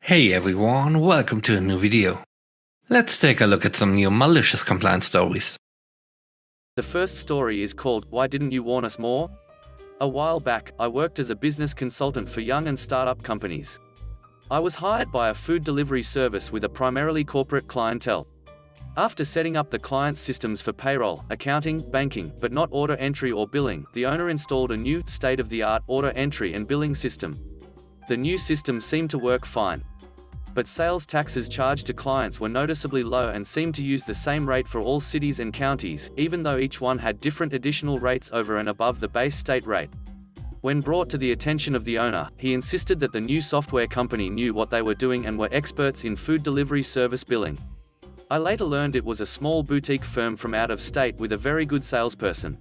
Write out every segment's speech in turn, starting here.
Hey everyone, welcome to a new video. Let's take a look at some new malicious compliance stories. The first story is called, "Why Didn't You Warn Us More?" A while back, I worked as a business consultant for young and startup companies. I was hired by a food delivery service with a primarily corporate clientele. After setting up the client's systems for payroll, accounting, banking, but not order entry or billing, the owner installed a new, state-of-the-art order entry and billing system. The new system seemed to work fine. But sales taxes charged to clients were noticeably low and seemed to use the same rate for all cities and counties, even though each one had different additional rates over and above the base state rate. When brought to the attention of the owner, he insisted that the new software company knew what they were doing and were experts in food delivery service billing. I later learned it was a small boutique firm from out of state with a very good salesperson.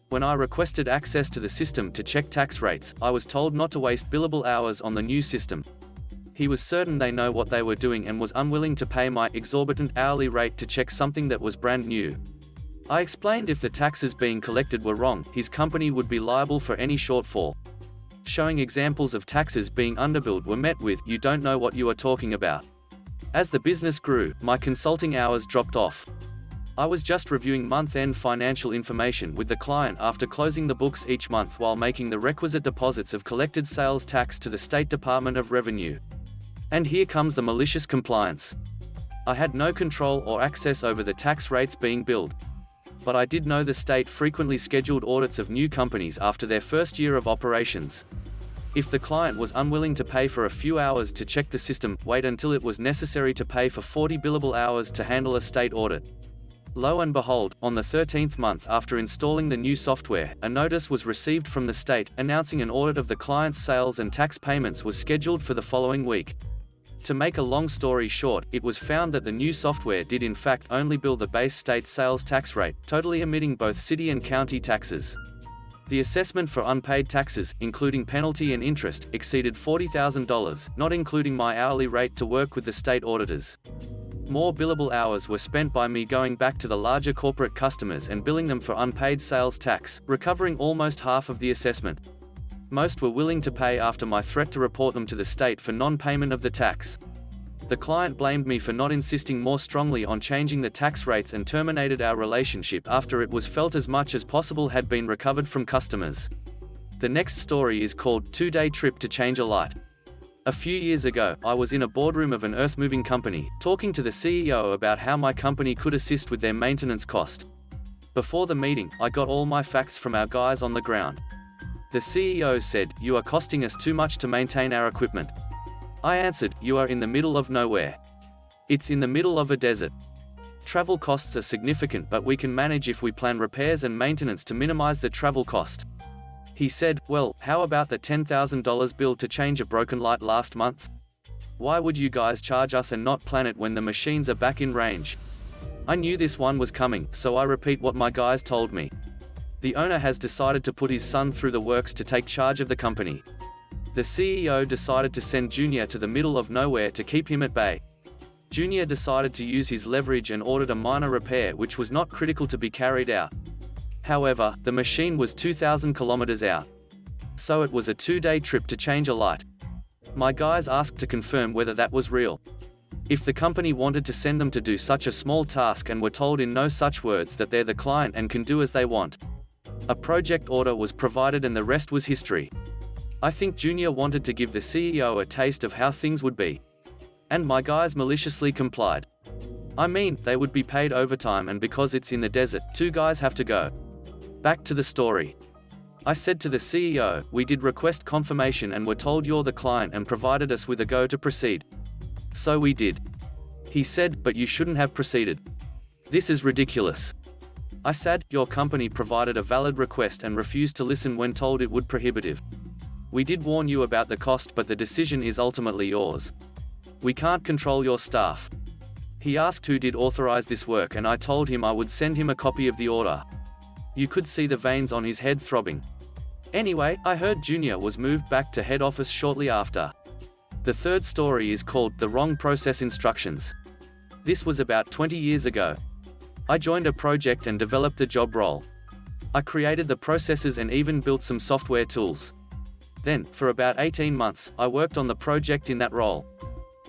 When I requested access to the system to check tax rates, I was told not to waste billable hours on the new system. He was certain they know what they were doing and was unwilling to pay my exorbitant hourly rate to check something that was brand new. I explained if the taxes being collected were wrong, his company would be liable for any shortfall. Showing examples of taxes being underbilled were met with, "You don't know what you are talking about." As the business grew, my consulting hours dropped off. I was just reviewing month-end financial information with the client after closing the books each month while making the requisite deposits of collected sales tax to the State Department of Revenue. And here comes the malicious compliance. I had no control or access over the tax rates being billed. But I did know the state frequently scheduled audits of new companies after their first year of operations. If the client was unwilling to pay for a few hours to check the system, wait until it was necessary to pay for 40 billable hours to handle a state audit. Lo and behold, on the 13th month after installing the new software, a notice was received from the state, announcing an audit of the client's sales and tax payments was scheduled for the following week. To make a long story short, it was found that the new software did in fact only bill the base state sales tax rate, totally omitting both city and county taxes. The assessment for unpaid taxes, including penalty and interest, exceeded $40,000, not including my hourly rate to work with the state auditors. More billable hours were spent by me going back to the larger corporate customers and billing them for unpaid sales tax, recovering almost half of the assessment. Most were willing to pay after my threat to report them to the state for non-payment of the tax. The client blamed me for not insisting more strongly on changing the tax rates and terminated our relationship after it was felt as much as possible had been recovered from customers. The next story is called, "Two-Day Trip to Change a Light." A few years ago, I was in a boardroom of an earth-moving company, talking to the CEO about how my company could assist with their maintenance cost. Before the meeting, I got all my facts from our guys on the ground. The CEO said, "You are costing us too much to maintain our equipment." I answered, "You are in the middle of nowhere. It's in the middle of a desert. Travel costs are significant, but we can manage if we plan repairs and maintenance to minimize the travel cost." He said, "Well, how about the $10,000 bill to change a broken light last month? Why would you guys charge us and not plan it when the machines are back in range?" I knew this one was coming, so I repeat what my guys told me. The owner has decided to put his son through the works to take charge of the company. The CEO decided to send Junior to the middle of nowhere to keep him at bay. Junior decided to use his leverage and ordered a minor repair which was not critical to be carried out. However, the machine was 2,000 kilometers out. So it was a 2-day trip to change a light. My guys asked to confirm whether that was real. If the company wanted to send them to do such a small task and were told in no such words that they're the client and can do as they want. A project order was provided and the rest was history. I think Junior wanted to give the CEO a taste of how things would be. And my guys maliciously complied. I mean, they would be paid overtime, and because it's in the desert, 2 guys have to go. Back to the story. I said to the CEO, "We did request confirmation and were told you're the client and provided us with a go to proceed. So we did." He said, "But you shouldn't have proceeded. This is ridiculous." I said, "Your company provided a valid request and refused to listen when told it would prohibitive. We did warn you about the cost, but the decision is ultimately yours. We can't control your staff." He asked who did authorize this work, and I told him I would send him a copy of the order. You could see the veins on his head throbbing. Anyway, I heard Junior was moved back to head office shortly after. The third story is called, "The Wrong Process Instructions." This was about 20 years ago. I joined a project and developed the job role. I created the processes and even built some software tools. Then, for about 18 months, I worked on the project in that role.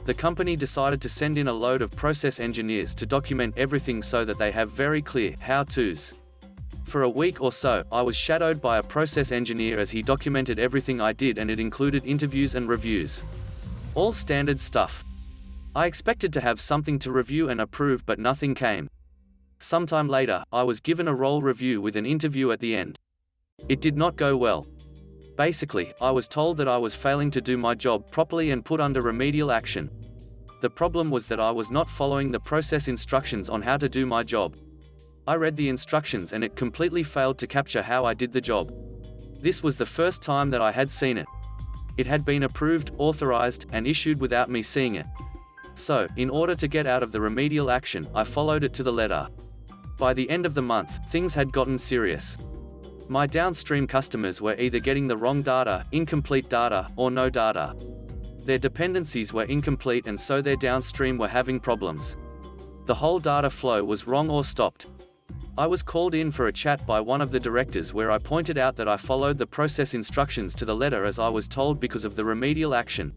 The company decided to send in a load of process engineers to document everything so that they have very clear how-tos. For a week or so, I was shadowed by a process engineer as he documented everything I did, and it included interviews and reviews. All standard stuff. I expected to have something to review and approve, but nothing came. Sometime later, I was given a role review with an interview at the end. It did not go well. Basically, I was told that I was failing to do my job properly and put under remedial action. The problem was that I was not following the process instructions on how to do my job. I read the instructions and it completely failed to capture how I did the job. This was the first time that I had seen it. It had been approved, authorized, and issued without me seeing it. So, in order to get out of the remedial action, I followed it to the letter. By the end of the month, things had gotten serious. My downstream customers were either getting the wrong data, incomplete data, or no data. Their dependencies were incomplete, and so their downstream were having problems. The whole data flow was wrong or stopped. I was called in for a chat by one of the directors where I pointed out that I followed the process instructions to the letter as I was told because of the remedial action.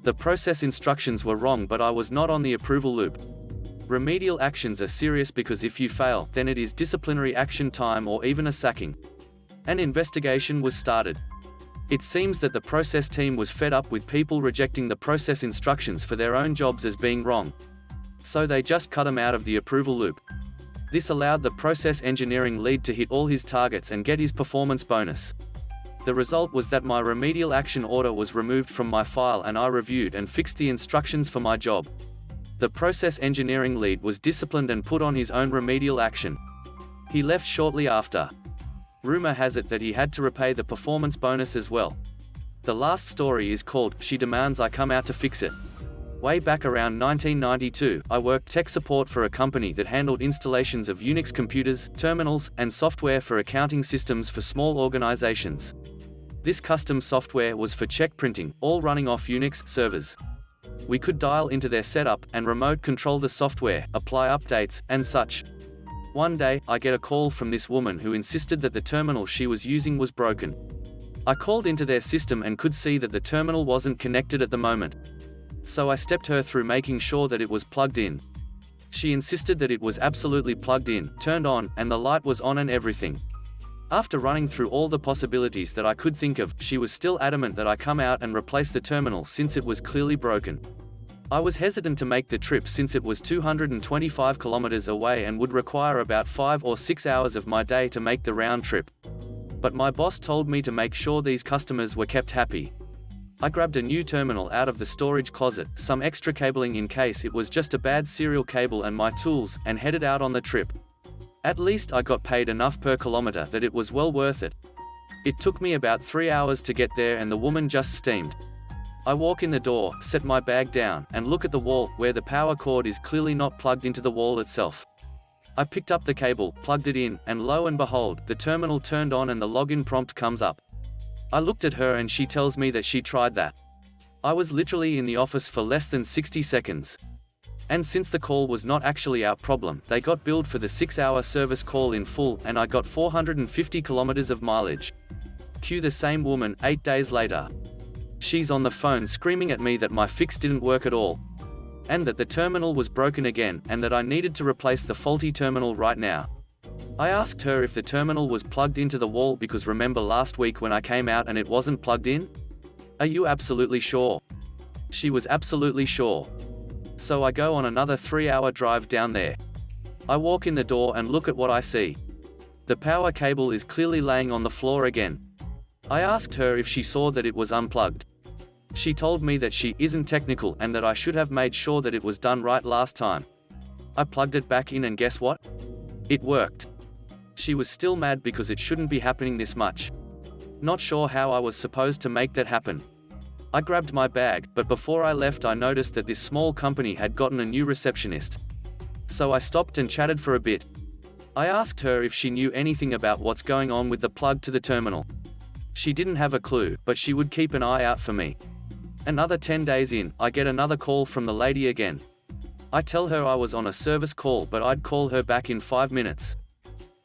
The process instructions were wrong, but I was not on the approval loop. Remedial actions are serious because if you fail, then it is disciplinary action time or even a sacking. An investigation was started. It seems that the process team was fed up with people rejecting the process instructions for their own jobs as being wrong. So they just cut them out of the approval loop. This allowed the process engineering lead to hit all his targets and get his performance bonus. The result was that my remedial action order was removed from my file, and I reviewed and fixed the instructions for my job. The process engineering lead was disciplined and put on his own remedial action. He left shortly after. Rumor has it that he had to repay the performance bonus as well. The last story is called "She Demands I Come Out to Fix It." Way back around 1992, I worked tech support for a company that handled installations of Unix computers, terminals, and software for accounting systems for small organizations. This custom software was for check printing, all running off Unix servers. We could dial into their setup and remote control the software, apply updates, and such. One day, I get a call from this woman who insisted that the terminal she was using was broken. I called into their system and could see that the terminal wasn't connected at the moment. So I stepped her through making sure that it was plugged in. She insisted that it was absolutely plugged in, turned on, and the light was on and everything. After running through all the possibilities that I could think of, she was still adamant that I come out and replace the terminal since it was clearly broken. I was hesitant to make the trip since it was 225 kilometers away and would require about 5 or 6 hours of my day to make the round trip. But my boss told me to make sure these customers were kept happy. I grabbed a new terminal out of the storage closet, some extra cabling in case it was just a bad serial cable, and my tools, and headed out on the trip. At least I got paid enough per kilometer that it was well worth it. It took me about 3 hours to get there, and the woman just steamed. I walk in the door, set my bag down, and look at the wall, where the power cord is clearly not plugged into the wall itself. I picked up the cable, plugged it in, and lo and behold, the terminal turned on and the login prompt comes up. I looked at her and she tells me that she tried that. I was literally in the office for less than 60 seconds. And since the call was not actually our problem, they got billed for the 6-hour service call in full, and I got 450 kilometers of mileage. Cue the same woman 8 days later. She's on the phone screaming at me that my fix didn't work at all. And that the terminal was broken again, and that I needed to replace the faulty terminal right now. I asked her if the terminal was plugged into the wall because remember last week when I came out and it wasn't plugged in? Are you absolutely sure? She was absolutely sure. So I go on another 3-hour drive down there. I walk in the door and look at what I see. The power cable is clearly laying on the floor again. I asked her if she saw that it was unplugged. She told me that she isn't technical and that I should have made sure that it was done right last time. I plugged it back in and guess what? It worked. She was still mad because it shouldn't be happening this much. Not sure how I was supposed to make that happen. I grabbed my bag, but before I left I noticed that this small company had gotten a new receptionist. So I stopped and chatted for a bit. I asked her if she knew anything about what's going on with the plug to the terminal. She didn't have a clue, but she would keep an eye out for me. Another 10 days in, I get another call from the lady again. I tell her I was on a service call but I'd call her back in 5 minutes.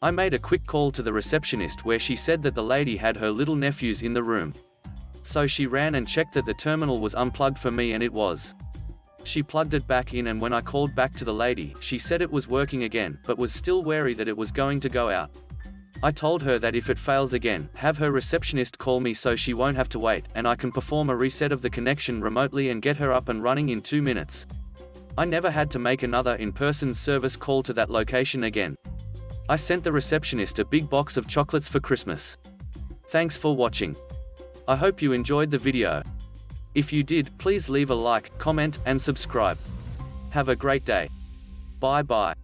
I made a quick call to the receptionist where she said that the lady had her little nephews in the room. So she ran and checked that the terminal was unplugged for me, and it was. She plugged it back in, and when I called back to the lady, she said it was working again, but was still wary that it was going to go out. I told her that if it fails again, have her receptionist call me so she won't have to wait, and I can perform a reset of the connection remotely and get her up and running in 2 minutes. I never had to make another in-person service call to that location again. I sent the receptionist a big box of chocolates for Christmas. Thanks for watching. I hope you enjoyed the video. If you did, please leave a like, comment, and subscribe. Have a great day. Bye bye.